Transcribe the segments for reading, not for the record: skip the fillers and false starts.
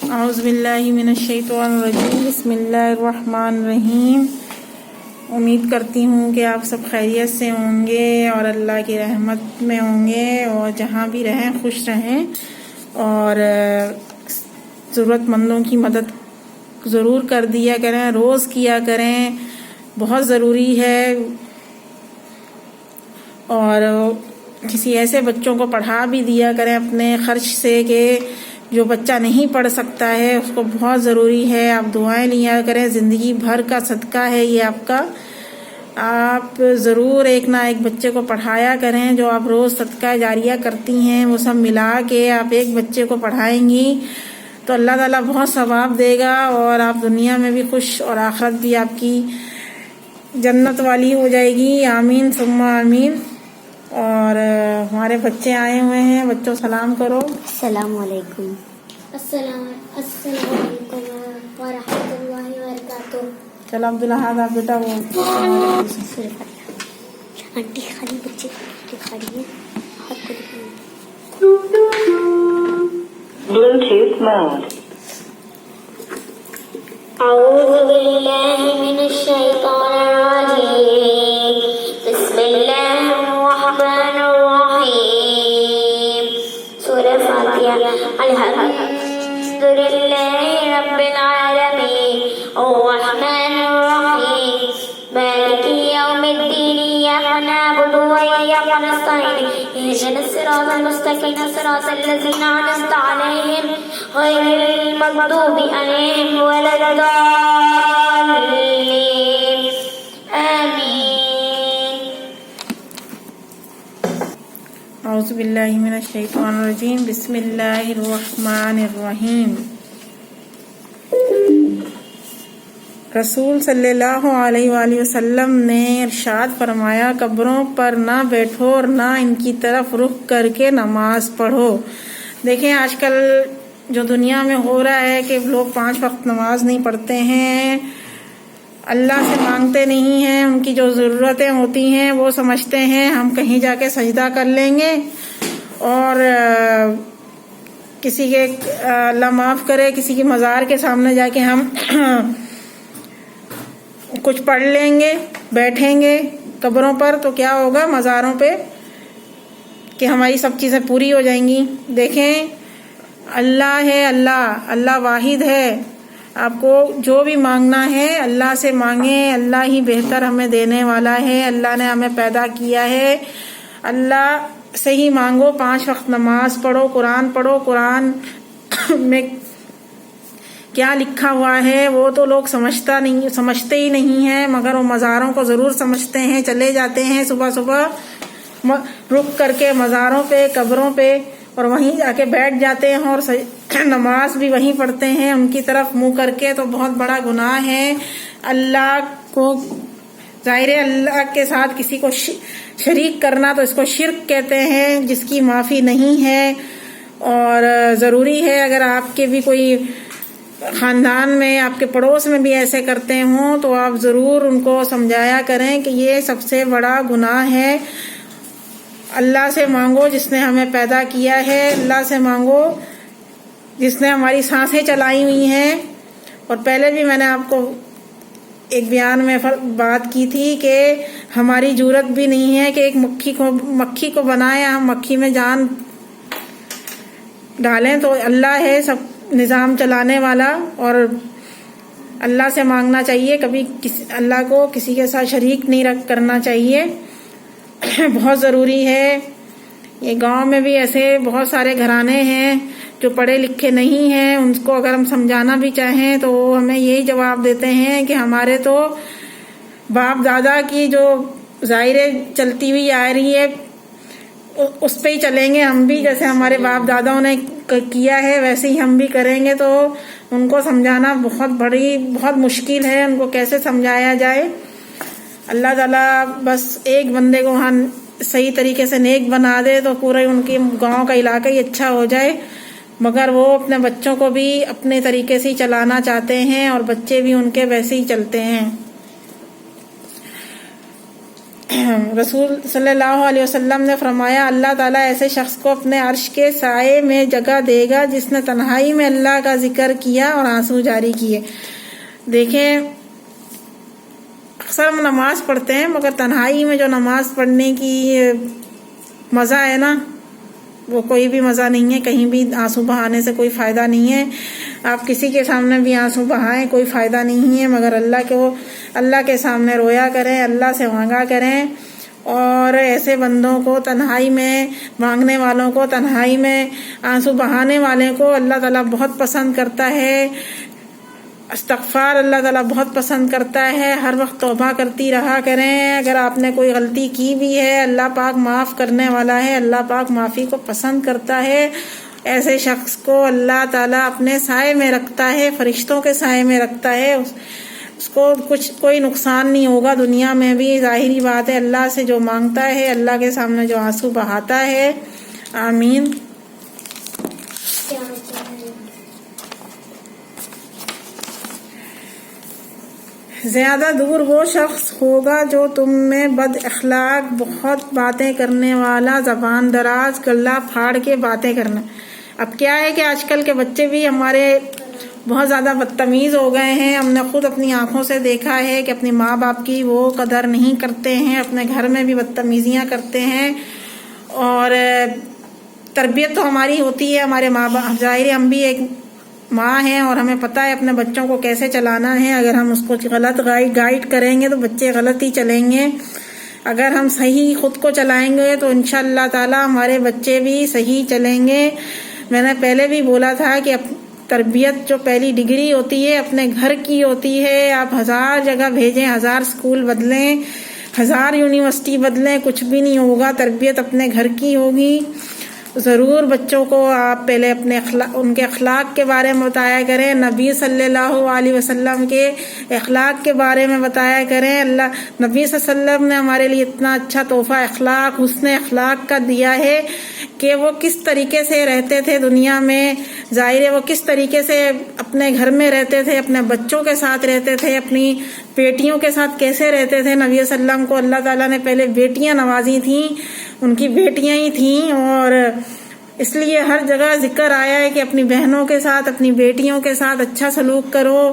اعوذ باللہ من الشیطان الرجیم، بسم اللہ الرحمن الرحیم۔ امید کرتی ہوں کہ آپ سب خیریت سے ہوں گے اور اللہ کی رحمت میں ہوں گے، اور جہاں بھی رہیں خوش رہیں، اور ضرورت مندوں کی مدد ضرور کر دیا کریں، روز کیا کریں، بہت ضروری ہے۔ اور کسی ایسے بچوں کو پڑھا بھی دیا کریں اپنے خرچ سے کہ جو بچہ نہیں پڑھ سکتا ہے، اس کو بہت ضروری ہے۔ آپ دعائیں لیا کریں، زندگی بھر کا صدقہ ہے یہ آپ کا۔ آپ ضرور ایک نہ ایک بچے کو پڑھایا کریں، جو آپ روز صدقہ جاریہ کرتی ہیں وہ سب ملا کے آپ ایک بچے کو پڑھائیں گی تو اللہ تعالیٰ بہت ثواب دے گا، اور آپ دنیا میں بھی خوش اور آخرت بھی آپ کی جنت والی ہو جائے گی۔ آمین ثم آمین۔ اور ہمارے بچے آئے ہوئے ہیں، بچوں سلام کرو۔ السلام علیکم۔ السلام علیکم ورحمۃ اللہ وبرکاتہ۔ چلو عبدالحاد آپ بیٹا وہ آنٹی خالی بچے دکھاڑی ہے، ہاتھ کو دکھائیے۔ Bluetooth mode. اعوذ باللہ من الشیطان الرجیم، بسم اللہ الرحمن الرحیم۔ سورہ فاتحہ۔ الحمد للہ رب العالمین، الرحمن الرحیم، مالک یوم الدین، ایاک نعبد وایاک نستعین، اہدنا الصراط المستقیم، صراط الذین انعمت علیہم غیر المغضوب علیہم ولا الضالین، آمین۔ اعوذ باللہ من الشیطان الرجیم، بسم اللہ الرحمن الرحیم۔ رسول صلی اللہ علیہ وآلہ وسلم نے ارشاد فرمایا، قبروں پر نہ بیٹھو اور نہ ان کی طرف رخ کر کے نماز پڑھو۔ دیکھیں آج کل جو دنیا میں ہو رہا ہے کہ لوگ 5 وقت نماز نہیں پڑھتے ہیں، اللہ سے مانگتے نہیں ہیں، ان کی جو ضرورتیں ہوتی ہیں وہ سمجھتے ہیں ہم کہیں جا کے سجدہ کر لیں گے، اور کسی کے اللہ معاف کرے کسی کی مزار کے سامنے جا کے ہم کچھ پڑھ لیں گے، بیٹھیں گے قبروں پر، تو کیا ہوگا مزاروں پہ کہ ہماری سب چیزیں پوری ہو جائیں گی۔ دیکھیں اللہ ہے، اللہ واحد ہے، آپ کو جو بھی مانگنا ہے اللہ سے مانگیں، اللہ ہی بہتر ہمیں دینے والا ہے، اللہ نے ہمیں پیدا کیا ہے، اللہ سے ہی مانگو۔ 5 وقت نماز پڑھو، قرآن پڑھو۔ قرآن میں کیا لکھا ہوا ہے وہ تو لوگ سمجھتے ہی نہیں ہیں، مگر وہ مزاروں کو ضرور سمجھتے ہیں، چلے جاتے ہیں صبح صبح رک کر کے مزاروں پہ، قبروں پہ، اور وہیں جا کے بیٹھ جاتے ہیں اور نماز بھی وہیں پڑھتے ہیں ان کی طرف منہ کر کے، تو بہت بڑا گناہ ہے۔ اللہ کو ظاہر ہے اللہ کے ساتھ کسی کو شریک کرنا تو اس کو شرک کہتے ہیں، جس کی معافی نہیں ہے۔ اور ضروری ہے اگر آپ کے بھی کوئی خاندان میں، آپ کے پڑوس میں بھی ایسے کرتے ہوں تو آپ ضرور ان کو سمجھایا کریں کہ یہ سب سے بڑا گناہ ہے۔ اللہ سے مانگو جس نے ہمیں پیدا کیا ہے، اللہ سے مانگو جس نے ہماری سانسیں چلائی ہوئی ہیں۔ اور پہلے بھی میں نے آپ کو ایک بیان میں بات کی تھی کہ ہماری جرات بھی نہیں ہے کہ ایک مکھی کو بنائے، ہم مکھی میں جان ڈالیں، تو اللہ ہے سب نظام چلانے والا، اور اللہ سے مانگنا چاہیے، کبھی اللہ کو کسی کے ساتھ شریک نہیں کرنا چاہیے، بہت ضروری ہے۔ یہ گاؤں میں بھی ایسے بہت سارے گھرانے ہیں جو پڑھے لکھے نہیں ہیں، ان کو اگر ہم سمجھانا بھی چاہیں تو وہ ہمیں یہی جواب دیتے ہیں کہ ہمارے تو باپ دادا کی جو ظاہریں چلتی ہوئی آ رہی ہے اس پہ ہی چلیں گے ہم بھی، جیسے ہمارے باپ داداؤں نے کیا ہے ویسے ہی ہم بھی کریں گے، تو ان کو سمجھانا بہت مشکل ہے، ان کو کیسے سمجھایا جائے۔ اللہ تعالیٰ بس ایک بندے کو صحیح طریقے سے نیک بنا دے تو پورے ان کے گاؤں کا علاقہ ہی اچھا ہو جائے، مگر وہ اپنے بچوں کو بھی اپنے طریقے سے ہی چلانا چاہتے ہیں اور بچے بھی ان کے ویسے ہی چلتے ہیں۔ رسول صلی اللہ علیہ وسلم نے فرمایا اللہ تعالیٰ ایسے شخص کو اپنے عرش کے سائے میں جگہ دے گا جس نے تنہائی میں اللہ کا ذکر کیا اور آنسو جاری کیے. دیکھیں اکثر ہم نماز پڑھتے ہیں مگر تنہائی میں جو نماز پڑھنے کی مزہ ہے نا وہ کوئی بھی مزہ نہیں ہے. کہیں بھی آنسو بہانے سے کوئی فائدہ نہیں ہے. آپ کسی کے سامنے بھی آنسو بہائیں کوئی فائدہ نہیں ہے مگر اللہ کے سامنے رویا کریں, اللہ سے مانگا کریں. اور ایسے بندوں کو تنہائی میں مانگنے والوں کو, تنہائی میں آنسو بہانے والے کو اللہ تعالیٰ بہت پسند کرتا ہے. استغفار اللہ تعالیٰ بہت پسند کرتا ہے. ہر وقت توبہ کرتی رہا کریں. اگر آپ نے کوئی غلطی کی بھی ہے اللہ پاک معاف کرنے والا ہے, اللہ پاک معافی کو پسند کرتا ہے. ایسے شخص کو اللہ تعالیٰ اپنے سائے میں رکھتا ہے, فرشتوں کے سائے میں رکھتا ہے. اس کو کوئی نقصان نہیں ہوگا دنیا میں بھی. ظاہری بات ہے اللہ سے جو مانگتا ہے, اللہ کے سامنے جو آنسو بہاتا ہے. آمین. کیا ہوتا ہے؟ زیادہ دور وہ شخص ہوگا جو تم میں بد اخلاق, بہت باتیں کرنے والا, زبان دراز, گلا پھاڑ کے باتیں کرنا. اب کیا ہے کہ آج کل کے بچے بھی ہمارے بہت زیادہ بدتمیز ہو گئے ہیں. ہم نے خود اپنی آنکھوں سے دیکھا ہے کہ اپنے ماں باپ کی وہ قدر نہیں کرتے ہیں, اپنے گھر میں بھی بدتمیزیاں کرتے ہیں. اور تربیت تو ہماری ہوتی ہے, ہمارے ماں باپ, ظاہر ہم بھی ایک ماں ہیں اور ہمیں پتہ ہے اپنے بچوں کو کیسے چلانا ہے. اگر ہم اس کو غلط گائیڈ کریں گے تو بچے غلط ہی چلیں گے. اگر ہم صحیح خود کو چلائیں گے تو انشاءاللہ تعالی ہمارے بچے بھی صحیح چلیں گے. میں نے پہلے بھی بولا تھا کہ تربیت جو پہلی ڈگری ہوتی ہے اپنے گھر کی ہوتی ہے. آپ 1000 جگہ بھیجیں, 1000 اسکول بدلیں, 1000 یونیورسٹی بدلیں, کچھ بھی نہیں ہوگا. تربیت اپنے گھر کی ہوگی. ضرور بچوں کو آپ پہلے ان کے اخلاق کے بارے میں بتایا کریں, نبی صلی اللہ علیہ وسلم کے اخلاق کے بارے میں بتایا کریں. نبی صلی اللہ علیہ وسلم نے ہمارے لیے اتنا اچھا تحفہ اخلاق, حسن اخلاق کا دیا ہے کہ وہ کس طریقے سے رہتے تھے دنیا میں. ظاہر ہے وہ کس طریقے سے اپنے گھر میں رہتے تھے, اپنے بچوں کے ساتھ رہتے تھے, اپنی بیٹیوں کے ساتھ کیسے رہتے تھے. نبی صلی اللہ علیہ وسلم کو اللہ تعالیٰ نے پہلے بیٹیاں نوازی تھیں, ان کی بیٹیاں ہی تھیں. اور اس لیے ہر جگہ ذکر آیا ہے کہ اپنی بہنوں کے ساتھ, اپنی بیٹیوں کے ساتھ اچھا سلوک کرو.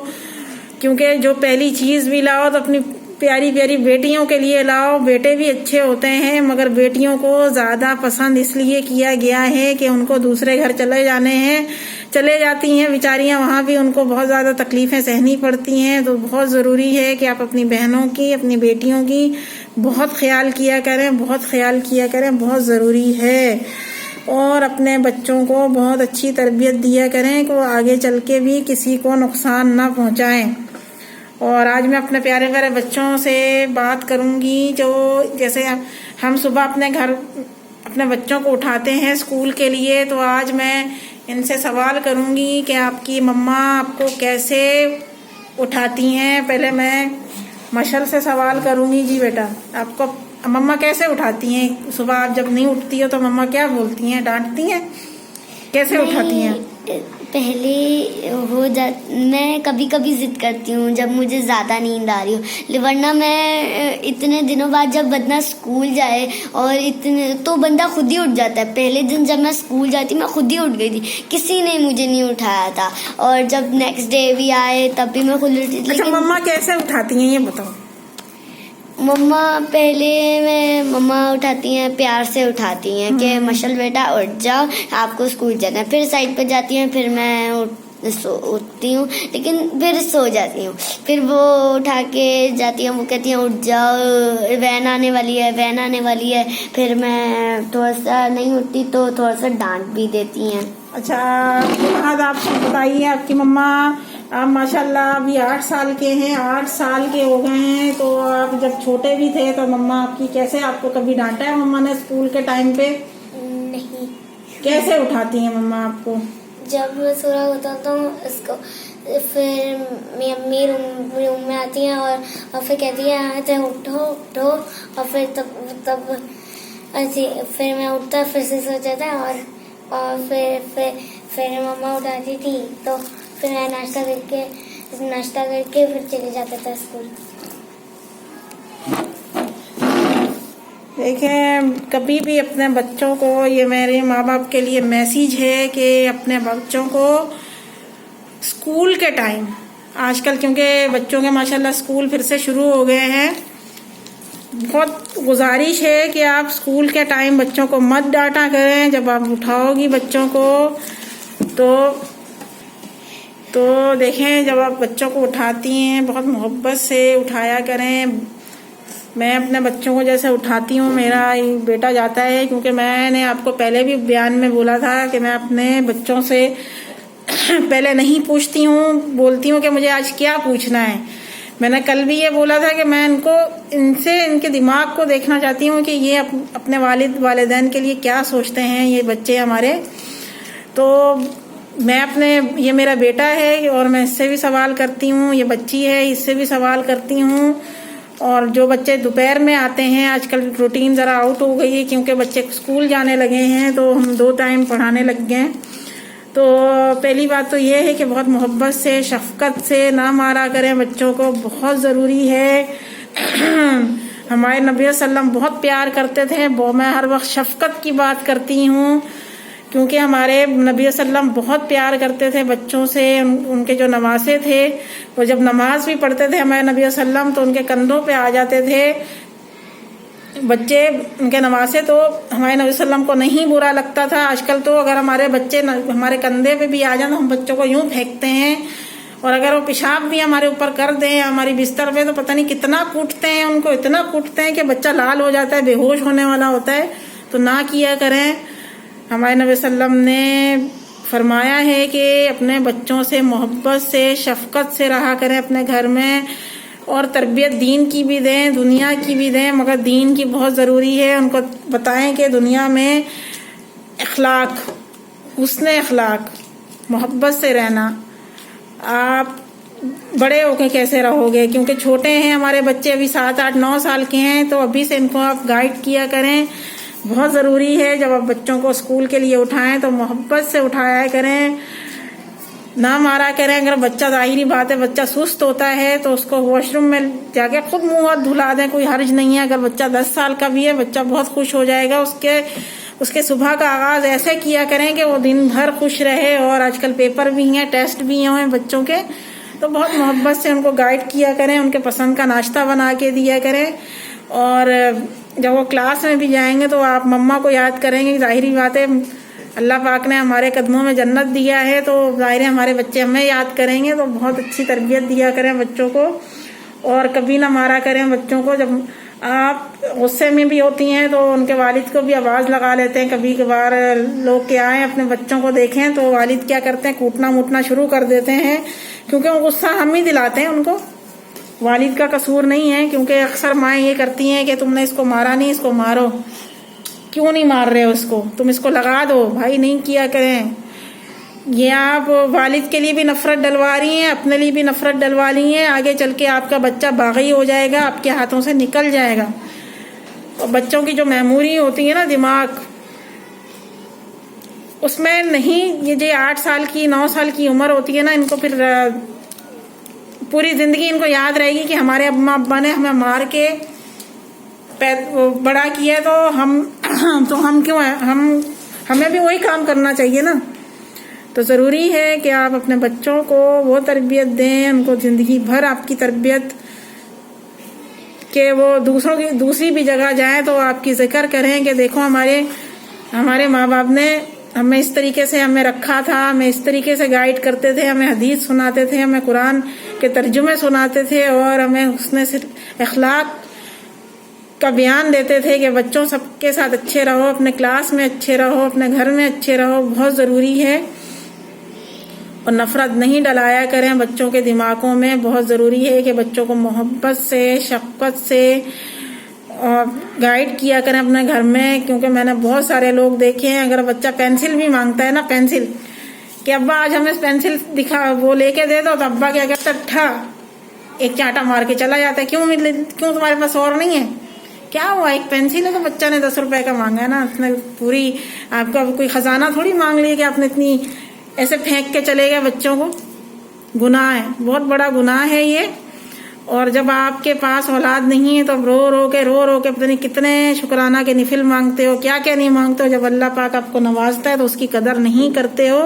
کیونکہ جو پہلی چیز بھی لاؤ تو اپنی پیاری پیاری بیٹیوں کے لیے لاؤ. بیٹے بھی اچھے ہوتے ہیں مگر بیٹیوں کو زیادہ پسند اس لیے کیا گیا ہے کہ ان کو دوسرے گھر چلے جاتی ہیں بیچاریاں, وہاں بھی ان کو بہت زیادہ تکلیفیں سہنی پڑتی ہیں. تو بہت ضروری ہے کہ آپ اپنی بہنوں کی, اپنی بیٹیوں کی بہت خیال کیا کریں, بہت خیال کیا کریں, بہت ضروری ہے. اور اپنے بچوں کو بہت اچھی تربیت دیا کریں کہ وہ آگے چل کے بھی کسی کو نقصان نہ پہنچائیں. اور آج میں اپنے پیارے پیارے بچوں سے بات کروں گی. جو جیسے ہم صبح اپنے بچوں کو اٹھاتے ہیں اسکول کے لیے, تو آج میں ان سے سوال کروں گی کہ آپ کی مما آپ کو کیسے اٹھاتی ہیں. پہلے میں مشل سے سوال کروں گی. جی بیٹا, آپ کو مما کیسے اٹھاتی ہیں صبح؟ آپ جب نہیں اٹھتی ہو تو مما کیا بولتی ہیں, ڈانٹتی ہیں, کیسے اٹھاتی ہیں؟ پہلے میں کبھی کبھی ضد کرتی ہوں جب مجھے زیادہ نیند آ رہی ہو, ورنہ میں اتنے دنوں بعد جب بندہ اسکول جائے اور تو بندہ خود ہی اٹھ جاتا ہے. پہلے دن جب میں اسکول جاتی میں خود ہی اٹھ گئی تھی, کسی نے مجھے نہیں اٹھایا تھا. اور جب نیکسٹ ڈے بھی آئے تب بھی میں خود اٹھی. اچھا, مما کیسے اٹھاتی ہیں یہ بتاؤ. مما اٹھاتی ہیں, پیار سے اٹھاتی ہیں کہ مشل بیٹا اٹھ جاؤ, آپ کو اسکول جانا ہے. پھر سائڈ پہ جاتی ہیں, پھر میں اٹھتی ہوں لیکن پھر سو جاتی ہوں. پھر وہ اٹھا کے جاتی ہیں, وہ کہتی ہیں اٹھ جاؤ, وین آنے والی ہے. پھر میں تھوڑا سا نہیں اٹھتی تو تھوڑا سا ڈانٹ بھی دیتی ہیں. اچھا, آپ بتائیے, آپ کی مما آپ ماشاءاللہ ابھی 8 سال کے ہیں, 8 سال کے ہو گئے ہیں, تو آپ جب چھوٹے بھی تھے تو مما آپ کی کیسے, آپ کو کبھی ڈانٹا ہے مما نے اسکول کے ٹائم پہ؟ نہیں. کیسے اٹھاتی ہیں مما آپ کو؟ جب میں سو رہا ہوتا تو اس کو پھر میری امی روم میں آتی ہیں اور پھر کہتی ہیں اٹھو, اور پھر تب ایسی پھر میں اٹھتا, پھر سے سو جاتا, اور پھر مما اٹھاتی تھی تو پھر میں ناشتہ کر کے پھر چلے جاتا تھا اسکول. دیکھیں کبھی بھی اپنے بچوں کو، یہ میرے ماں باپ کے لیے میسیج ہے کہ اپنے بچوں کو اسکول کے ٹائم، آج کل کیونکہ بچوں کے ماشاءاللہ اسکول پھر سے شروع ہو گئے ہیں، بہت گزارش ہے کہ آپ اسکول کے ٹائم بچوں کو مت ڈانٹا کریں. جب آپ اٹھاؤ گی بچوں کو تو دیکھیں جب آپ بچوں کو اٹھاتی ہیں بہت محبت سے اٹھایا کریں. میں اپنے بچوں کو جیسے اٹھاتی ہوں، میرا بیٹا جاتا ہے، کیونکہ میں نے آپ کو پہلے بھی بیان میں بولا تھا کہ میں اپنے بچوں سے پہلے نہیں پوچھتی ہوں، بولتی ہوں کہ مجھے آج کیا پوچھنا ہے. میں نے کل بھی یہ بولا تھا کہ میں ان کے دماغ کو دیکھنا چاہتی ہوں کہ یہ اپنے والدین کے لیے کیا سوچتے ہیں یہ بچے ہمارے. تو یہ میرا بیٹا ہے اور میں اس سے بھی سوال کرتی ہوں، یہ بچی ہے اس سے بھی سوال کرتی ہوں. اور جو بچے دوپہر میں آتے ہیں، آج کل روٹین ذرا آؤٹ ہو گئی ہے کیونکہ بچے اسکول جانے لگے ہیں تو ہم 2 ٹائم پڑھانے لگ گئے ہیں. تو پہلی بات تو یہ ہے کہ بہت محبت سے، شفقت سے نہ مارا کریں بچوں کو، بہت ضروری ہے. ہمارے نبی صلی اللہ علیہ وسلم بہت پیار کرتے تھے. میں ہر وقت شفقت کی بات کرتی ہوں کیونکہ ہمارے نبی صلی اللہ علیہ وسلم بہت پیار کرتے تھے بچوں سے. ان کے جو نواسے تھے وہ جب نماز بھی پڑھتے تھے ہمارے نبی صلی اللہ علیہ وسلم تو ان کے کندھوں پہ آ جاتے تھے بچے، ان کے نواسے. تو ہمارے نبی صلی اللہ علیہ وسلم کو نہیں برا لگتا تھا. آج کل تو اگر ہمارے بچے ہمارے کندھے پہ بھی آ جائیں تو ہم بچوں کو یوں پھینکتے ہیں، اور اگر وہ پیشاب بھی ہمارے اوپر کر دیں ہماری بستر پہ تو پتہ نہیں کتنا کوٹتے ہیں، ان کو اتنا کوٹتے ہیں کہ بچہ لال ہو جاتا ہے، بے ہوش ہونے والا ہوتا ہے. تو نہ کیا کریں. ہمارے نبی صلی اللہ علیہ وسلم نے فرمایا ہے کہ اپنے بچوں سے محبت سے، شفقت سے رہا کریں اپنے گھر میں، اور تربیت دین کی بھی دیں دنیا کی بھی دیں، مگر دین کی بہت ضروری ہے. ان کو بتائیں کہ دنیا میں اخلاق، حسن اخلاق، محبت سے رہنا. آپ بڑے ہو کے کیسے رہو گے، کیونکہ چھوٹے ہیں ہمارے بچے، ابھی 7 8 9 سال کے ہیں، تو ابھی سے ان کو آپ گائیڈ کیا کریں. بہت ضروری ہے جب آپ بچوں کو اسکول کے لیے اٹھائیں تو محبت سے اٹھایا کریں، نہ مارا کریں. اگر بچہ، ظاہری بات ہے بچہ سست ہوتا ہے تو اس کو واش روم میں جا کے خود منہ ہاتھ دھلا دیں، کوئی حرج نہیں ہے. اگر بچہ 10 سال کا بھی ہے بچہ بہت خوش ہو جائے گا. اس کے صبح کا آغاز ایسے کیا کریں کہ وہ دن بھر خوش رہے. اور آج کل پیپر بھی ہیں، ٹیسٹ بھی ہیں بچوں کے، تو بہت محبت سے ان کو گائیڈ کیا کریں، ان کے پسند کا ناشتہ بنا کے دیا کریں. اور جب وہ کلاس میں بھی جائیں گے تو آپ مما کو یاد کریں گے. ظاہری بات ہے اللہ پاک نے ہمارے قدموں میں جنت دیا ہے تو ظاہر ہے ہمارے بچے ہمیں یاد کریں گے. تو بہت اچھی تربیت دیا کریں بچوں کو، اور کبھی نہ مارا کریں بچوں کو. جب آپ غصے میں بھی ہوتی ہیں تو ان کے والد کو بھی آواز لگا لیتے ہیں. کبھی کبھار لوگ کے آئیں اپنے بچوں کو دیکھیں تو والد کیا کرتے ہیں، کوٹنا موٹنا شروع کر دیتے ہیں، کیونکہ وہ غصہ ہم ہی دلاتے ہیں ان کو، والد کا قصور نہیں ہے. کیونکہ اکثر مائیں یہ کرتی ہیں کہ تم نے اس کو مارا نہیں، اس کو مارو. کیوں نہیں مار رہے ہو اس کو، تم اس کو لگا دو. بھائی نہیں کیا کریں. یہ آپ والد کے لیے بھی نفرت ڈلوا رہی ہیں، اپنے لیے بھی نفرت ڈلوا رہی ہیں. آگے چل کے آپ کا بچہ باغی ہو جائے گا، آپ کے ہاتھوں سے نکل جائے گا. اور بچوں کی جو میموری ہوتی ہے نا، دماغ، اس میں نہیں، یہ جو 8 سال کی 9 سال کی عمر ہوتی ہے نا، ان کو پھر پوری زندگی ان کو یاد رہے گی کہ ہمارے اماں ابا نے ہمیں مار کے بڑا کیا، تو ہم کیوں ہیں، ہمیں بھی وہی کام کرنا چاہیے نا. تو ضروری ہے کہ آپ اپنے بچوں کو وہ تربیت دیں، ان کو زندگی بھر آپ کی تربیت، کہ وہ دوسری بھی جگہ جائیں تو آپ کی ذکر کریں کہ دیکھو ہمارے ماں باپ نے ہمیں اس طریقے سے ہمیں رکھا تھا، ہمیں اس طریقے سے گائیڈ کرتے تھے، ہمیں حدیث سناتے تھے، ہمیں قرآن کے ترجمے سناتے تھے، اور ہمیں حسن اخلاق کا بیان دیتے تھے کہ بچوں سب کے ساتھ اچھے رہو، اپنے کلاس میں اچھے رہو، اپنے گھر میں اچھے رہو. بہت ضروری ہے. اور نفرت نہیں ڈلایا کریں بچوں کے دماغوں میں. بہت ضروری ہے کہ بچوں کو محبت سے، شفقت سے گائیڈ کیا کریں اپنے گھر میں. کیونکہ میں نے بہت سارے لوگ دیکھے ہیں، اگر بچہ پینسل بھی مانگتا ہے نا، پینسل، کہ ابا آج ہمیں پینسل وہ لے کے دے دو، تو ابا کیا کرتا ہے، ایک چانٹا مار کے چلا جاتا ہے. کیوں تمہارے پاس اور نہیں ہے؟ کیا ہوا، ایک پینسل ہے تو بچہ نے 10 روپے کا مانگا ہے نا، اس نے پوری آپ کا کوئی خزانہ تھوڑی مانگ لی کہ آپ نے اتنی ایسے پھینک کے چلے گئے بچوں کو. گناہ ہے، بہت بڑا گناہ ہے یہ. اور جب آپ کے پاس اولاد نہیں ہے تو رو رو کے پتہ نہیں کتنے شکرانہ کے نفل مانگتے ہو، کیا کیا نہیں مانگتے ہو. جب اللہ پاک آپ کو نوازتا ہے تو اس کی قدر نہیں کرتے ہو.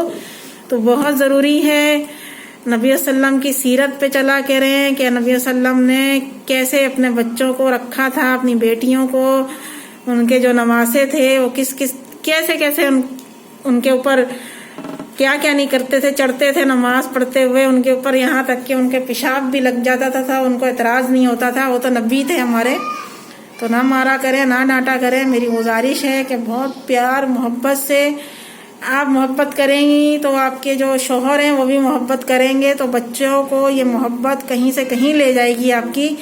تو بہت ضروری ہے نبی صلی اللہ علیہ وسلم کی سیرت پہ چلا کریں کہ نبی صلی اللہ علیہ وسلم نے کیسے اپنے بچوں کو رکھا تھا، اپنی بیٹیوں کو، ان کے جو نواسے تھے وہ کیسے ان کے اوپر کیا کیا نہیں کرتے تھے. چڑھتے تھے نماز پڑھتے ہوئے ان کے اوپر، یہاں تک کہ ان کے پیشاب بھی لگ جاتا تھا، ان کو اعتراض نہیں ہوتا تھا. وہ تو نبی تھے ہمارے. تو نہ مارا کریں، نہ ڈانٹا کریں. میری گزارش ہے کہ بہت پیار محبت سے آپ محبت کریں گی تو آپ کے جو شوہر ہیں وہ بھی محبت کریں گے. تو بچوں کو یہ محبت کہیں سے کہیں لے جائے گی آپ کی.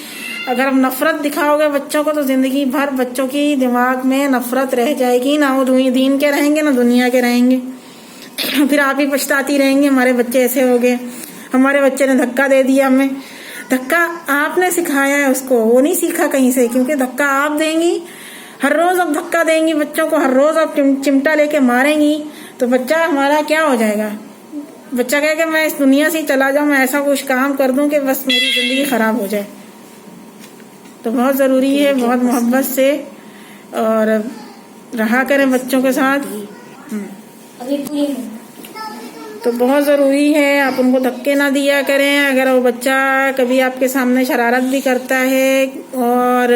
اگر آپ نفرت دکھاؤ گے بچوں کو تو زندگی بھر بچوں کی دماغ میں نفرت رہ جائے گی. نہ وہ دین کے رہیں گے نہ دنیا کے رہیں گے. پھر آپ ہی پچھتاتی رہیں گے ہمارے بچے ایسے ہو گئے، ہمارے بچے نے دھکا دے دیا ہمیں. دھکا آپ نے سکھایا ہے اس کو، وہ نہیں سیکھا کہیں سے. کیونکہ دھکا آپ دیں گی، ہر روز آپ دھکا دیں گی بچوں کو، ہر روز آپ چمٹا لے کے ماریں گی تو بچہ ہمارا کیا ہو جائے گا. بچہ کہے کہ میں اس دنیا سے چلا جاؤں، میں ایسا کچھ کام کر دوں کہ بس میری زندگی خراب ہو جائے. تو بہت ضروری ہے بہت محبت سے اور رہا کریں بچوں کے ساتھ. تو بہت ضروری ہے آپ ان کو دھکے نہ دیا کریں. اگر وہ بچہ کبھی آپ کے سامنے شرارت بھی کرتا ہے اور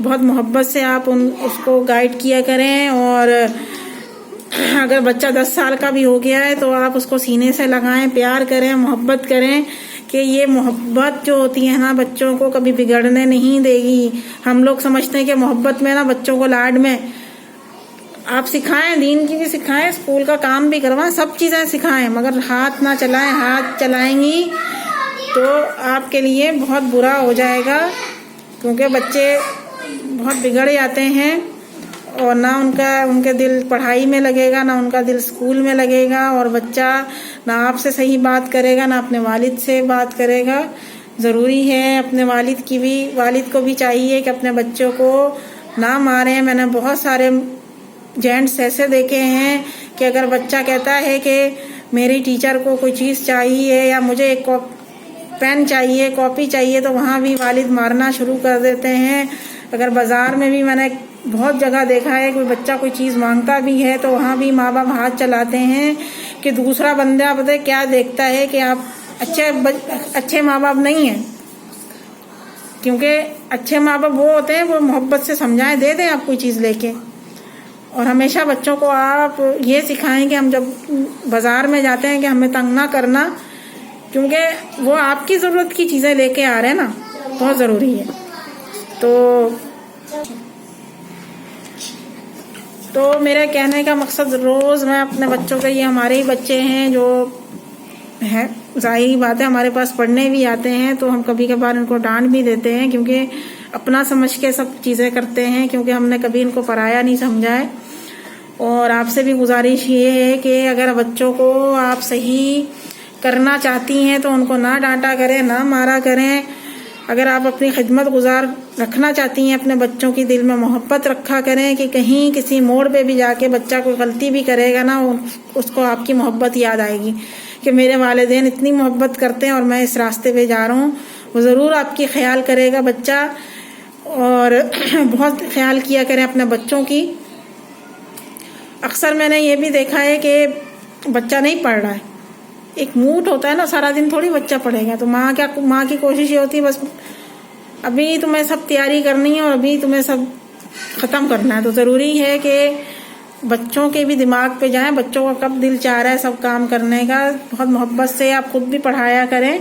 بہت محبت سے آپ اس کو گائیڈ کیا کریں. اور اگر بچہ 10 سال کا بھی ہو گیا ہے تو آپ اس کو سینے سے لگائیں، پیار کریں، محبت کریں. کہ یہ محبت جو ہوتی ہے نا بچوں کو کبھی بگڑنے نہیں دے گی. ہم لوگ سمجھتے ہیں کہ محبت میں نا بچوں کو لاڈ میں آپ سکھائیں، دین کی بھی سکھائیں، اسکول کا کام بھی کروائیں، سب چیزیں سکھائیں، مگر ہاتھ نہ چلائیں. ہاتھ چلائیں گی تو آپ کے لیے بہت برا ہو جائے گا. کیونکہ بچے بہت بگڑ جاتے ہیں اور نہ ان کے دل پڑھائی میں لگے گا، نہ ان کا دل اسکول میں لگے گا. اور بچہ نہ آپ سے صحیح بات کرے گا نہ اپنے والد سے بات کرے گا. ضروری ہے اپنے والد کو بھی چاہیے کہ اپنے بچوں کو نہ ماریں. میں نے بہت سارے جینٹس ایسے دیکھے ہیں کہ اگر بچہ کہتا ہے کہ میری ٹیچر کو کوئی چیز چاہیے یا مجھے ایک پین چاہیے، کاپی چاہیے، تو وہاں بھی والد مارنا شروع کر دیتے ہیں. اگر بازار میں بھی میں نے بہت جگہ دیکھا ہے کوئی بچہ کوئی چیز مانگتا بھی ہے تو وہاں بھی ماں باپ ہاتھ چلاتے ہیں کہ دوسرا بندہ پتہ ہے کیا دیکھتا ہے کہ آپ اچھے ماں باپ نہیں ہیں. کیونکہ اچھے ماں باپ وہ ہوتے ہیں وہ محبت سے سمجھائیں، دے دیں آپ کوئی چیز لے کے. اور ہمیشہ بچوں کو آپ یہ سکھائیں کہ ہم جب بازار میں جاتے ہیں کہ ہمیں تنگ نہ کرنا، کیونکہ وہ آپ کی ضرورت کی چیزیں لے کے آ رہے ہیں نا، بہت ضروری ہے. تو میرے کہنے کا مقصد روز میں اپنے بچوں کے، یہ ہمارے ہی بچے ہیں جو ہے، ظاہری بات ہے ہمارے پاس پڑھنے بھی آتے ہیں تو ہم کبھی کبھار ان کو ڈانٹ بھی دیتے ہیں کیونکہ اپنا سمجھ کے سب چیزیں کرتے ہیں، کیونکہ ہم نے کبھی ان کو پرایا نہیں سمجھا ہے. اور آپ سے بھی گزارش یہ ہے کہ اگر بچوں کو آپ صحیح کرنا چاہتی ہیں تو ان کو نہ ڈانٹا کریں، نہ مارا کریں. اگر آپ اپنی خدمت گزار رکھنا چاہتی ہیں اپنے بچوں کی، دل میں محبت رکھا کریں کہ کہیں کسی موڑ پہ بھی جا کے بچہ کوئی غلطی بھی کرے گا نا، اس کو آپ کی محبت یاد آئے گی کہ میرے والدین اتنی محبت کرتے ہیں اور میں اس راستے پہ جا رہا ہوں. وہ ضرور آپ کی خیال کرے گا بچہ. اور بہت خیال کیا کریں اپنے بچوں کی. اکثر میں نے یہ بھی دیکھا ہے کہ بچہ نہیں پڑھ رہا ہے، ایک موڈ ہوتا ہے نا، سارا دن تھوڑی بچہ پڑھے گا. تو ماں کی کوشش یہ ہوتی ہے بس ابھی تمہیں سب تیاری کرنی ہے اور ابھی تمہیں سب ختم کرنا ہے. تو ضروری ہے کہ بچوں کے بھی دماغ پہ جائیں، بچوں کا کب دل چاہ رہا ہے سب کام کرنے کا. بہت محبت سے آپ خود بھی پڑھایا کریں.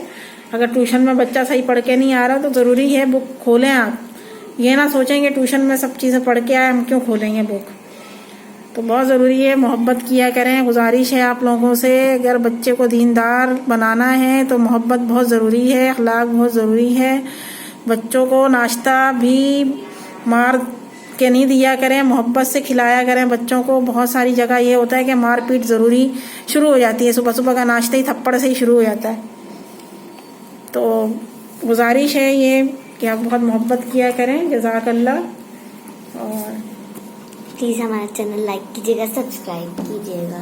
اگر ٹیوشن میں بچہ صحیح پڑھ کے نہیں آ رہا تو ضروری ہے بک کھولیں. آپ یہ نہ سوچیں کہ ٹیوشن میں سب چیزیں پڑھ کے آئے ہم کیوں کھولیں گے بک. تو بہت ضروری ہے محبت کیا کریں. گزارش ہے آپ لوگوں سے، اگر بچے کو دیندار بنانا ہے تو محبت بہت ضروری ہے، اخلاق بہت ضروری ہے. بچوں کو ناشتہ بھی مار کے نہیں دیا کریں، محبت سے کھلایا کریں بچوں کو. بہت ساری جگہ یہ ہوتا ہے کہ مار پیٹ ضروری شروع ہو جاتی ہے، صبح کا ناشتہ ہی تھپڑ سے ہی شروع ہو جاتا ہے. تو گزارش ہے یہ کہ آپ بہت محبت کیا کریں. جزاک اللہ. اور پلیز ہمارا چینل لائک کیجیے گا، سبسکرائب کیجیے گا.